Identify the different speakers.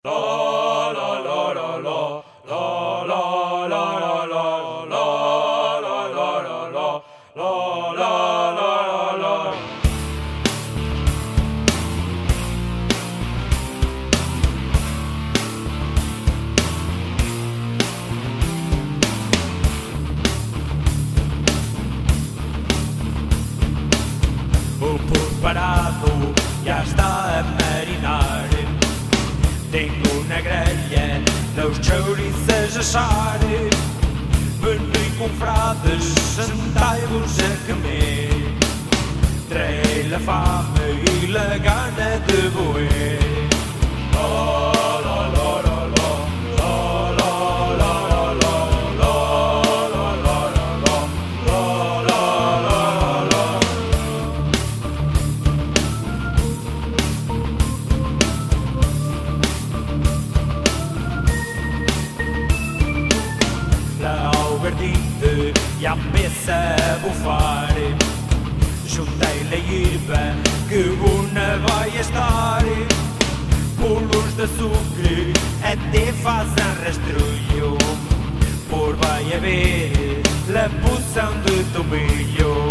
Speaker 1: O pur parado ja està a marinar. Tengo una grella dos chouriças assar. Venui confrades, sentai-vos a comer. Traei la fame i la gana de boer. Ja empieza a bufar. Juntei la hierba que bona vai estar. Bolos de açúcar até fazem rastrulho. Por vai haver la poção de tomilho.